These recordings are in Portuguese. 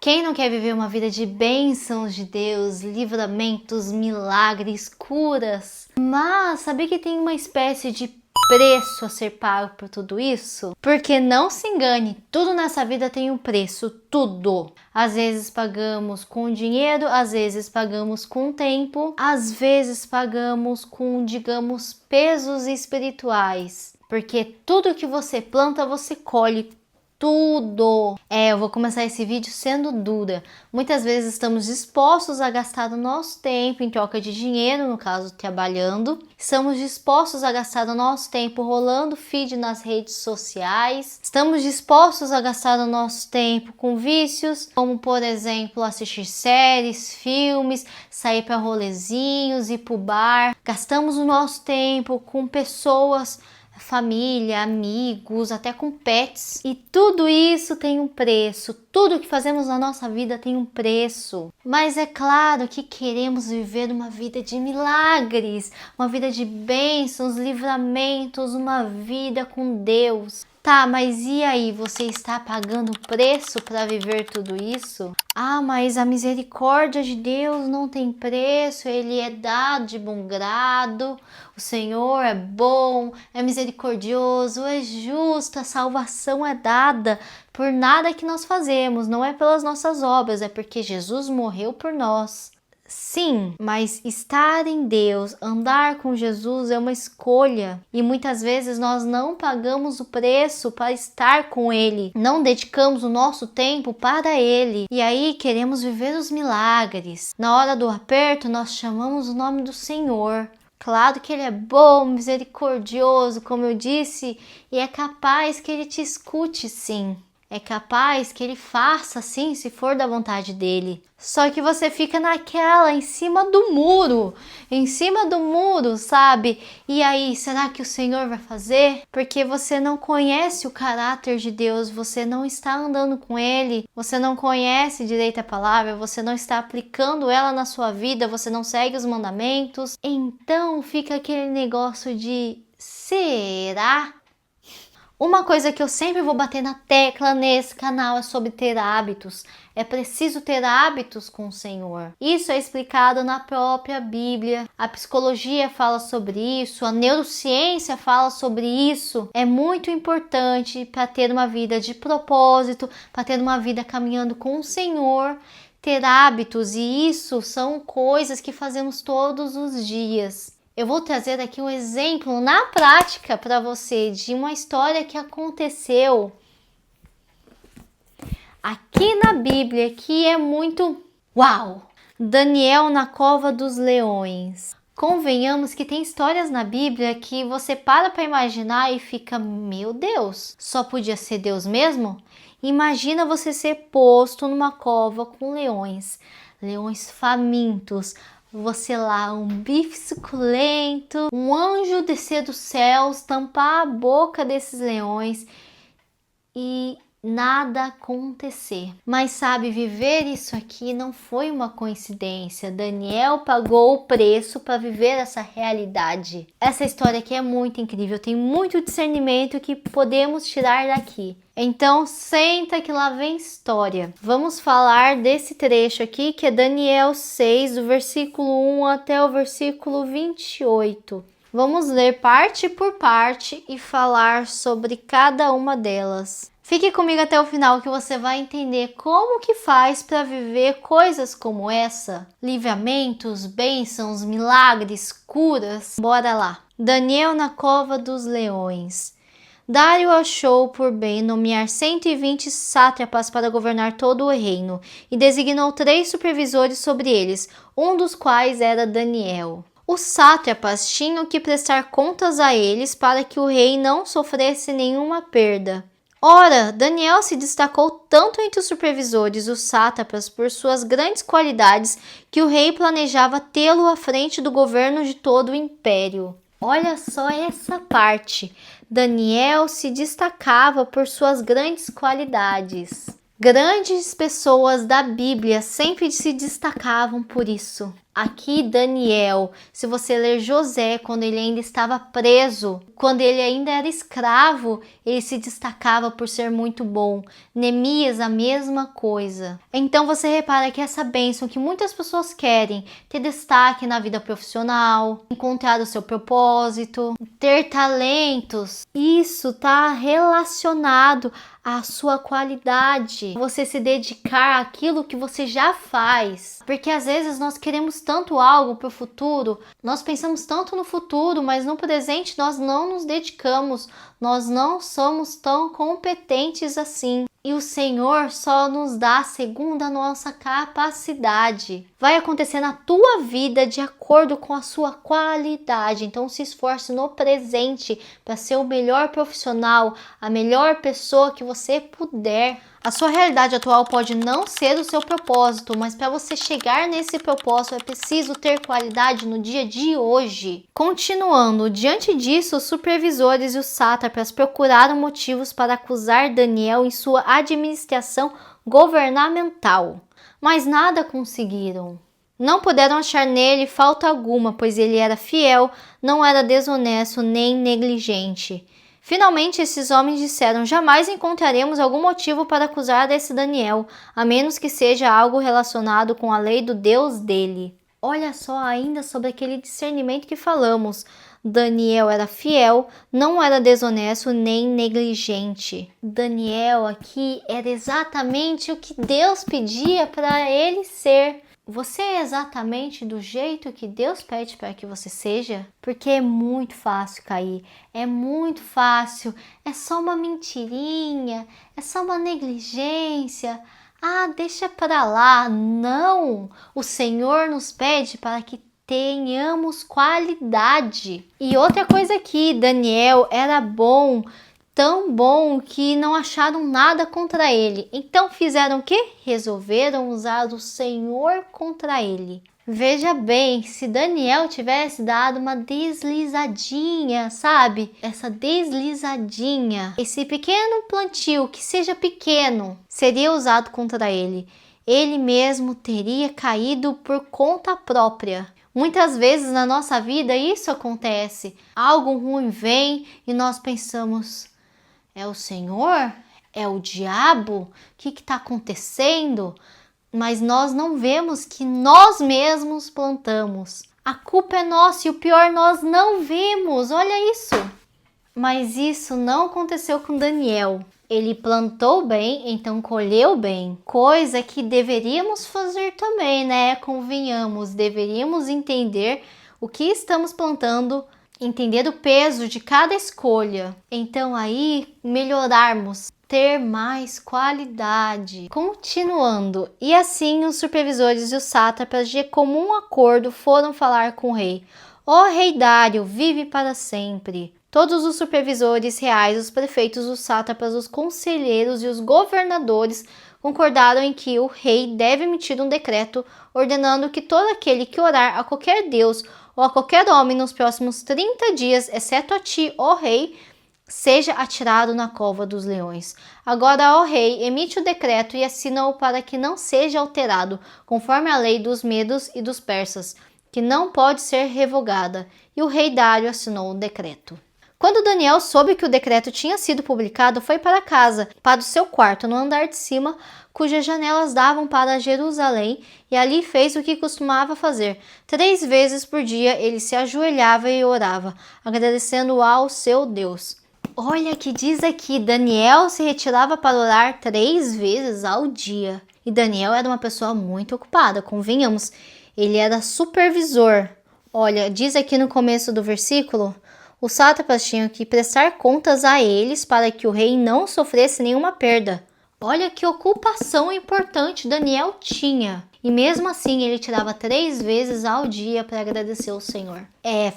Quem não quer viver uma vida de bênçãos de Deus, livramentos, milagres, curas? Mas sabia que tem uma espécie de preço a ser pago por tudo isso? Porque não se engane, tudo nessa vida tem um preço, tudo. Às vezes pagamos com dinheiro, às vezes pagamos com tempo, às vezes pagamos com, digamos, pesos espirituais. Porque tudo que você planta, você colhe. Tudo! Eu vou começar esse vídeo sendo dura. Muitas vezes estamos dispostos a gastar o nosso tempo em troca de dinheiro, no caso, trabalhando. Estamos dispostos a gastar o nosso tempo rolando feed nas redes sociais. Estamos dispostos a gastar o nosso tempo com vícios, como, por exemplo, assistir séries, filmes, sair para rolezinhos, ir pro bar. Gastamos o nosso tempo com pessoas, família, amigos, até com pets. E tudo isso tem um preço. Tudo que fazemos na nossa vida tem um preço. Mas é claro que queremos viver uma vida de milagres, uma vida de bênçãos, livramentos, uma vida com Deus. Tá, mas e aí? Você está pagando preço para viver tudo isso? Ah, mas a misericórdia de Deus não tem preço, Ele é dado de bom grado, o Senhor é bom, é misericordioso, é justo, a salvação é dada por nada que nós fazemos, não é pelas nossas obras, é porque Jesus morreu por nós. Sim, mas estar em Deus, andar com Jesus é uma escolha e muitas vezes nós não pagamos o preço para estar com Ele, não dedicamos o nosso tempo para Ele e aí queremos viver os milagres. Na hora do aperto nós chamamos o nome do Senhor. Claro que Ele é bom, misericordioso, como eu disse, e é capaz que Ele te escute sim. É capaz que Ele faça assim, se for da vontade dEle. Só que você fica naquela, em cima do muro, sabe? E aí, será que o Senhor vai fazer? Porque você não conhece o caráter de Deus, você não está andando com Ele, você não conhece direito a palavra, você não está aplicando ela na sua vida, você não segue os mandamentos. Então fica aquele negócio de será? Uma coisa que eu sempre vou bater na tecla nesse canal é sobre ter hábitos. É preciso ter hábitos com o Senhor. Isso é explicado na própria Bíblia. A psicologia fala sobre isso, a neurociência fala sobre isso. É muito importante para ter uma vida de propósito, para ter uma vida caminhando com o Senhor, ter hábitos, e isso são coisas que fazemos todos os dias. Eu vou trazer aqui um exemplo na prática para você de uma história que aconteceu aqui na Bíblia, que é muito uau! Daniel na cova dos leões. Convenhamos que tem histórias na Bíblia que você para imaginar e fica, meu Deus, só podia ser Deus mesmo? Imagina você ser posto numa cova com leões famintos, você lá, um bife suculento, um anjo descer dos céus, tampar a boca desses leões e nada acontecer. Mas sabe, viver isso aqui não foi uma coincidência. Daniel pagou o preço para viver essa realidade. Essa história aqui é muito incrível, tem muito discernimento que podemos tirar daqui. Então senta que lá vem história. Vamos falar desse trecho aqui que é Daniel 6, do versículo 1 até o versículo 28. Vamos ler parte por parte e falar sobre cada uma delas. Fique comigo até o final que você vai entender como que faz para viver coisas como essa. Livramentos, bênçãos, milagres, curas. Bora lá. Daniel na cova dos leões. Dário achou por bem nomear 120 sátrapas para governar todo o reino e designou 3 supervisores sobre eles, um dos quais era Daniel. Os sátrapas tinham que prestar contas a eles para que o rei não sofresse nenhuma perda. Ora, Daniel se destacou tanto entre os supervisores, os sátrapas, por suas grandes qualidades, que o rei planejava tê-lo à frente do governo de todo o império. Olha só essa parte. Daniel se destacava por suas grandes qualidades. Grandes pessoas da Bíblia sempre se destacavam por isso. Aqui Daniel, se você ler José, quando ele ainda estava preso, quando ele ainda era escravo, ele se destacava por ser muito bom. Neemias, a mesma coisa. Então você repara que essa bênção que muitas pessoas querem, ter destaque na vida profissional, encontrar o seu propósito, ter talentos, isso está relacionado à sua qualidade. Você se dedicar àquilo que você já faz. Porque às vezes nós queremos tanto algo para o futuro, nós pensamos tanto no futuro, mas no presente nós não nos dedicamos, nós não somos tão competentes assim. E o Senhor só nos dá segundo a nossa capacidade. Vai acontecer na tua vida de acordo com a sua qualidade. Então se esforce no presente para ser o melhor profissional, a melhor pessoa que você puder. A sua realidade atual pode não ser o seu propósito, mas para você chegar nesse propósito é preciso ter qualidade no dia de hoje. Continuando, diante disso, os supervisores e os sátrapas procuraram motivos para acusar Daniel em sua administração governamental, mas nada conseguiram. Não puderam achar nele falta alguma, pois ele era fiel, não era desonesto nem negligente. Finalmente, esses homens disseram: jamais encontraremos algum motivo para acusar esse Daniel, a menos que seja algo relacionado com a lei do Deus dele. Olha só ainda sobre aquele discernimento que falamos. Daniel era fiel, não era desonesto nem negligente. Daniel aqui era exatamente o que Deus pedia para ele ser. Você é exatamente do jeito que Deus pede para que você seja? Porque é muito fácil cair, é muito fácil, é só uma mentirinha, é só uma negligência. Ah, deixa para lá. Não! O Senhor nos pede para que tenhamos qualidade. E outra coisa aqui, Daniel era bom, tão bom que não acharam nada contra ele. Então fizeram o quê? Resolveram usar o Senhor contra ele. Veja bem, se Daniel tivesse dado uma deslizadinha, sabe? Essa deslizadinha, esse pequeno plantio, que seja pequeno, seria usado contra ele. Ele mesmo teria caído por conta própria. Muitas vezes na nossa vida isso acontece. Algo ruim vem e nós pensamos: é o Senhor? É o diabo? O que está acontecendo? Mas nós não vemos que nós mesmos plantamos. A culpa é nossa e o pior, nós não vemos. Olha isso. Mas isso não aconteceu com Daniel. Ele plantou bem, então colheu bem. Coisa que deveríamos fazer também, né? Convenhamos, deveríamos entender o que estamos plantando, entender o peso de cada escolha. Então aí melhorarmos, ter mais qualidade. Continuando, e assim os supervisores e os sátrapas de comum acordo foram falar com o rei. Ó rei Dário, vive para sempre. Todos os supervisores reais, os prefeitos, os sátrapas, os conselheiros e os governadores concordaram em que o rei deve emitir um decreto ordenando que todo aquele que orar a qualquer deus ou a qualquer homem nos próximos 30 dias, exceto a ti, ó rei, seja atirado na cova dos leões. Agora, ó rei, emite o decreto e assina-o para que não seja alterado, conforme a lei dos medos e dos persas, que não pode ser revogada. E o rei Dário assinou o decreto. Quando Daniel soube que o decreto tinha sido publicado, foi para casa, para o seu quarto no andar de cima, cujas janelas davam para Jerusalém, e ali fez o que costumava fazer. 3 vezes por dia ele se ajoelhava e orava, agradecendo ao seu Deus. Olha que diz aqui, Daniel se retirava para orar 3 vezes ao dia. E Daniel era uma pessoa muito ocupada, convenhamos. Ele era supervisor. Olha, diz aqui no começo do versículo: os sátrapas tinham que prestar contas a eles para que o rei não sofresse nenhuma perda. Olha que ocupação importante Daniel tinha. E mesmo assim ele tirava 3 vezes ao dia para agradecer ao Senhor.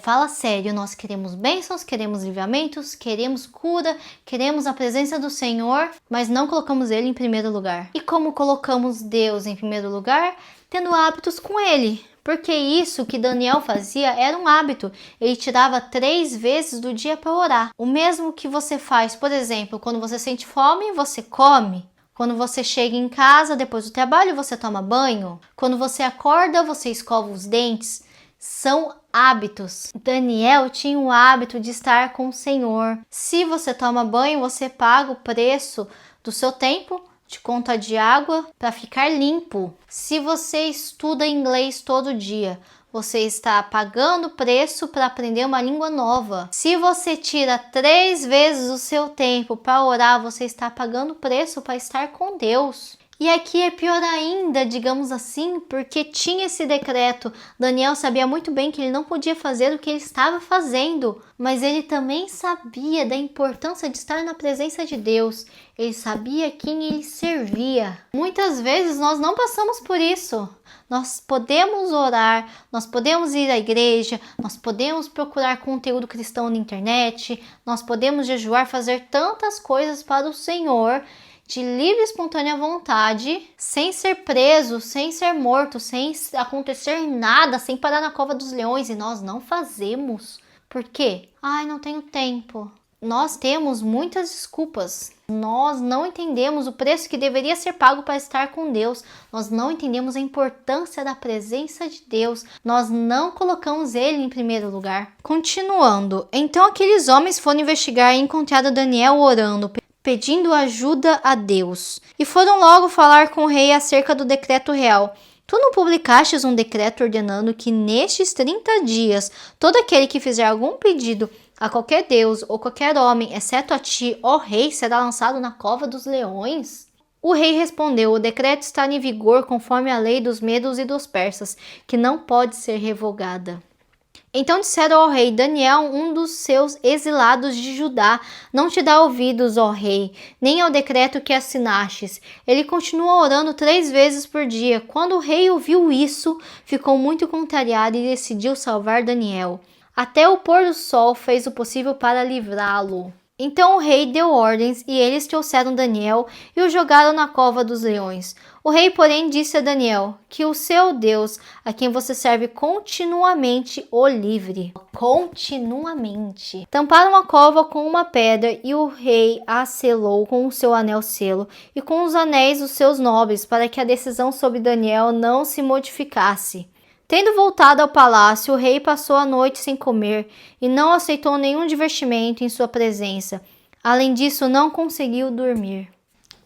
Fala sério, nós queremos bênçãos, queremos livramentos, queremos cura, queremos a presença do Senhor, mas não colocamos Ele em primeiro lugar. E como colocamos Deus em primeiro lugar? Tendo hábitos com Ele. Porque isso que Daniel fazia era um hábito. Ele tirava 3 vezes do dia para orar. O mesmo que você faz, por exemplo, quando você sente fome, você come. Quando você chega em casa depois do trabalho, você toma banho. Quando você acorda, você escova os dentes. São hábitos. Daniel tinha o hábito de estar com o Senhor. Se você toma banho, você paga o preço do seu tempo de conta de água para ficar limpo. Se você estuda inglês todo dia, você está pagando preço para aprender uma língua nova. Se você tira 3 vezes o seu tempo para orar, você está pagando preço para estar com Deus. E aqui é pior ainda, digamos assim, porque tinha esse decreto. Daniel sabia muito bem que ele não podia fazer o que ele estava fazendo, mas ele também sabia da importância de estar na presença de Deus. Ele sabia quem ele servia. Muitas vezes nós não passamos por isso. Nós podemos orar, nós podemos ir à igreja, nós podemos procurar conteúdo cristão na internet, nós podemos jejuar, fazer tantas coisas para o Senhor de livre e espontânea vontade, sem ser preso, sem ser morto, sem acontecer nada, sem parar na cova dos leões, e nós não fazemos. Por quê? Ai, não tenho tempo. Nós temos muitas desculpas. Nós não entendemos o preço que deveria ser pago para estar com Deus. Nós não entendemos a importância da presença de Deus. Nós não colocamos Ele em primeiro lugar. Continuando, então aqueles homens foram investigar e encontraram Daniel orando, pedindo ajuda a Deus. E foram logo falar com o rei acerca do decreto real. Tu não publicastes um decreto ordenando que nestes 30 dias, todo aquele que fizer algum pedido a qualquer deus ou qualquer homem, exceto a ti, ó rei, será lançado na cova dos leões? O rei respondeu, o decreto está em vigor conforme a lei dos medos e dos persas, que não pode ser revogada. Então disseram ao rei, Daniel, um dos seus exilados de Judá, não te dá ouvidos, ó rei, nem ao decreto que assinastes. Ele continua orando 3 vezes por dia. Quando o rei ouviu isso, ficou muito contrariado e decidiu salvar Daniel. Até o pôr do sol fez o possível para livrá-lo. Então o rei deu ordens e eles trouxeram Daniel e o jogaram na cova dos leões. O rei, porém, disse a Daniel que o seu Deus, a quem você serve continuamente, o livre. Continuamente. Tamparam a cova com uma pedra e o rei a selou com o seu anel selo e com os anéis dos seus nobres para que a decisão sobre Daniel não se modificasse. Tendo voltado ao palácio, o rei passou a noite sem comer e não aceitou nenhum divertimento em sua presença. Além disso, não conseguiu dormir.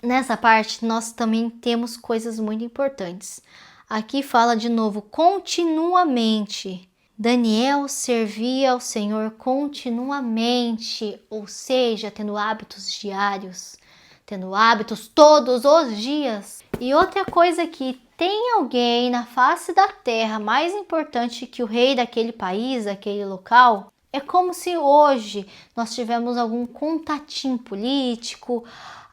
Nessa parte, nós também temos coisas muito importantes. Aqui fala de novo, continuamente. Daniel servia ao Senhor continuamente, ou seja, tendo hábitos diários, tendo hábitos todos os dias. E outra coisa que tem alguém na face da terra mais importante que o rei daquele país, daquele local? É como se hoje nós tivéssemos algum contatinho político,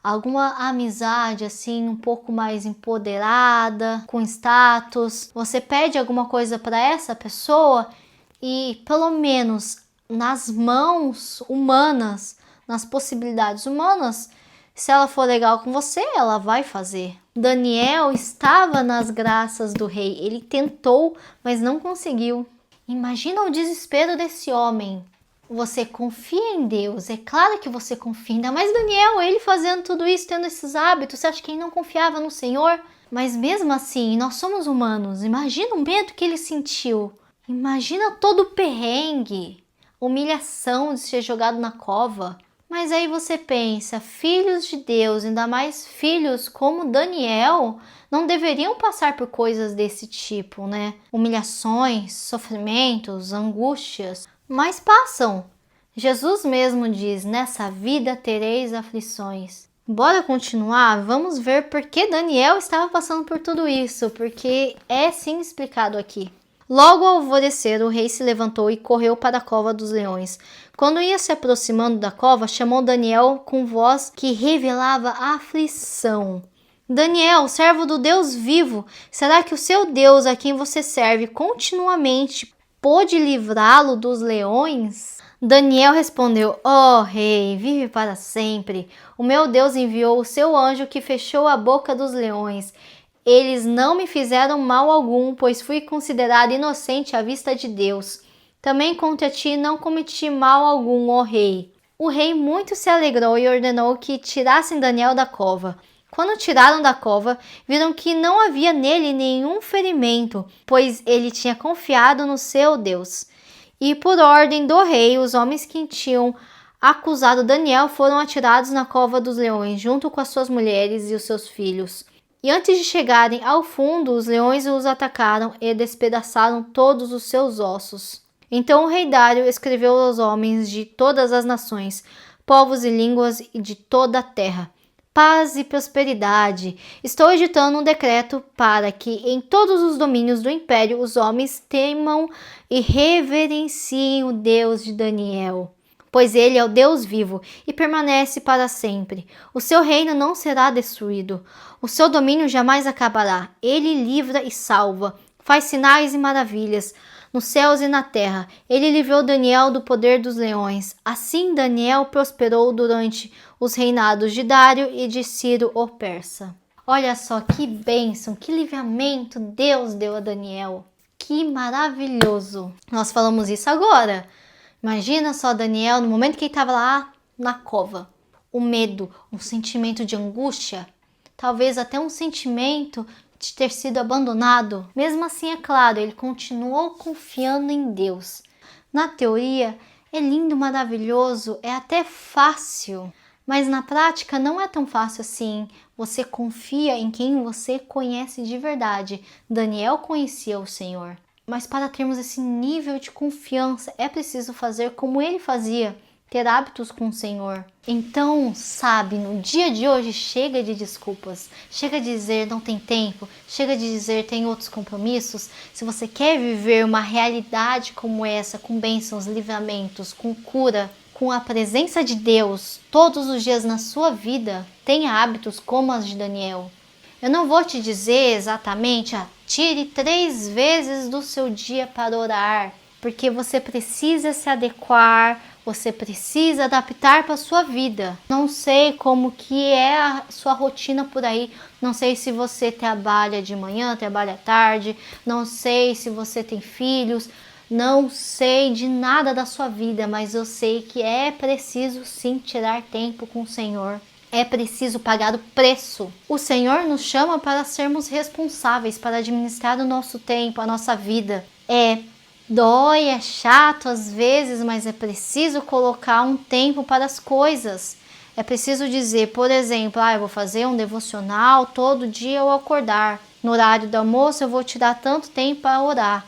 alguma amizade assim um pouco mais empoderada, com status. Você pede alguma coisa para essa pessoa e pelo menos nas mãos humanas, nas possibilidades humanas, se ela for legal com você, ela vai fazer. Daniel estava nas graças do rei. Ele tentou, mas não conseguiu. Imagina o desespero desse homem. Você confia em Deus, é claro que você confia. Ainda mais Daniel, ele fazendo tudo isso, tendo esses hábitos. Você acha que ele não confiava no Senhor? Mas mesmo assim, nós somos humanos. Imagina o medo que ele sentiu. Imagina todo o perrengue, humilhação de ser jogado na cova. Mas aí você pensa, filhos de Deus, ainda mais filhos como Daniel, não deveriam passar por coisas desse tipo, né? Humilhações, sofrimentos, angústias, mas passam. Jesus mesmo diz, nessa vida tereis aflições. Bora continuar? Vamos ver por que Daniel estava passando por tudo isso, porque é sim explicado aqui. Logo ao alvorecer, o rei se levantou e correu para a cova dos leões. Quando ia se aproximando da cova, chamou Daniel com voz que revelava aflição. Daniel, servo do Deus vivo, será que o seu Deus, a quem você serve continuamente, pôde livrá-lo dos leões? Daniel respondeu, ó rei, vive para sempre. O meu Deus enviou o seu anjo que fechou a boca dos leões. Eles não me fizeram mal algum, pois fui considerado inocente à vista de Deus. Também contra ti não cometi mal algum, ó rei. O rei muito se alegrou e ordenou que tirassem Daniel da cova. Quando tiraram da cova, viram que não havia nele nenhum ferimento, pois ele tinha confiado no seu Deus. E por ordem do rei, os homens que tinham acusado Daniel foram atirados na cova dos leões, junto com as suas mulheres e os seus filhos. E antes de chegarem ao fundo, os leões os atacaram e despedaçaram todos os seus ossos. Então o rei Dário escreveu aos homens de todas as nações, povos e línguas e de toda a terra: paz e prosperidade. Estou editando um decreto para que em todos os domínios do império os homens temam e reverenciem o Deus de Daniel, pois ele é o Deus vivo e permanece para sempre. O seu reino não será destruído. O seu domínio jamais acabará. Ele livra e salva, faz sinais e maravilhas nos céus e na terra. Ele livrou Daniel do poder dos leões. Assim Daniel prosperou durante os reinados de Dário e de Ciro o persa. Olha só que bênção, que livramento Deus deu a Daniel. Que maravilhoso. Nós falamos isso agora. Imagina só Daniel no momento que ele estava lá na cova. O medo, um sentimento de angústia, talvez até um sentimento de ter sido abandonado. Mesmo assim, é claro, ele continuou confiando em Deus. Na teoria, é lindo, maravilhoso, é até fácil, mas na prática não é tão fácil assim. Você confia em quem você conhece de verdade. Daniel conhecia o Senhor. Mas para termos esse nível de confiança, é preciso fazer como ele fazia, ter hábitos com o Senhor. Então, sabe, no dia de hoje, chega de desculpas, chega de dizer não tem tempo, chega de dizer tem outros compromissos. Se você quer viver uma realidade como essa, com bênçãos, livramentos, com cura, com a presença de Deus todos os dias na sua vida, tenha hábitos como as de Daniel. Eu não vou te dizer exatamente, tire 3 vezes do seu dia para orar, porque você precisa se adequar, você precisa adaptar para a sua vida. Não sei como que é a sua rotina por aí, não sei se você trabalha de manhã, trabalha à tarde, não sei se você tem filhos, não sei de nada da sua vida, mas eu sei que é preciso sim tirar tempo com o Senhor. É preciso pagar o preço. O Senhor nos chama para sermos responsáveis, para administrar o nosso tempo, a nossa vida. Dói, é chato às vezes, mas é preciso colocar um tempo para as coisas. É preciso dizer, por exemplo, eu vou fazer um devocional todo dia ao acordar. No horário do almoço eu vou tirar tanto tempo para orar.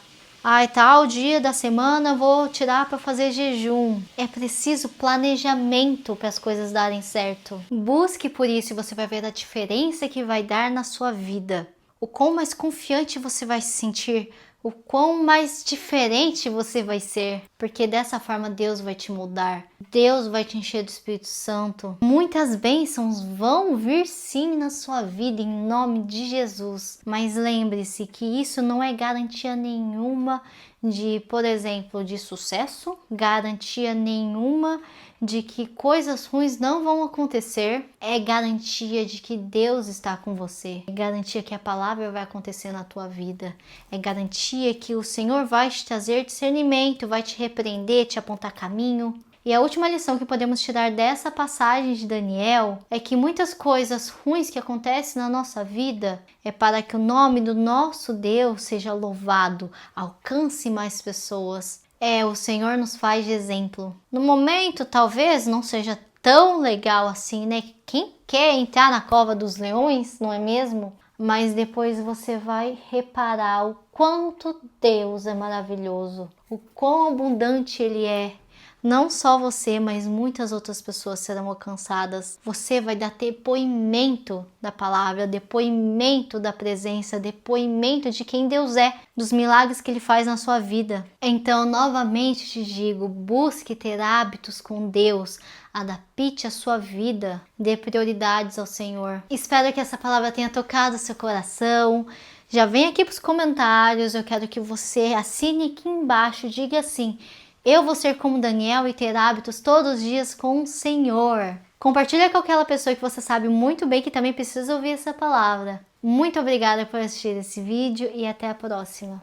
Tal dia da semana vou tirar para fazer jejum. É preciso planejamento para as coisas darem certo. Busque por isso e você vai ver a diferença que vai dar na sua vida. O quão mais confiante você vai se sentir, o quão mais diferente você vai ser, porque dessa forma Deus vai te moldar, Deus vai te encher do Espírito Santo. Muitas bênçãos vão vir sim na sua vida em nome de Jesus, mas lembre-se que isso não é garantia nenhuma de, por exemplo, de sucesso, garantia nenhuma de que coisas ruins não vão acontecer, é garantia de que Deus está com você, é garantia que a palavra vai acontecer na tua vida, é garantia que o Senhor vai te trazer discernimento, vai te repreender, te apontar caminho. E a última lição que podemos tirar dessa passagem de Daniel é que muitas coisas ruins que acontecem na nossa vida é para que o nome do nosso Deus seja louvado, alcance mais pessoas. O Senhor nos faz de exemplo. No momento, talvez não seja tão legal assim, né? Quem quer entrar na cova dos leões, não é mesmo? Mas depois você vai reparar o quanto Deus é maravilhoso, o quão abundante Ele é. Não só você, mas muitas outras pessoas serão alcançadas. Você vai dar depoimento da palavra, depoimento da presença, depoimento de quem Deus é, dos milagres que Ele faz na sua vida. Então, novamente te digo, busque ter hábitos com Deus, adapte a sua vida, dê prioridades ao Senhor. Espero que essa palavra tenha tocado seu coração. Já vem aqui para os comentários, eu quero que você assine aqui embaixo, diga assim: eu vou ser como Daniel e ter hábitos todos os dias com o Senhor. Compartilha com aquela pessoa que você sabe muito bem que também precisa ouvir essa palavra. Muito obrigada por assistir esse vídeo e até a próxima.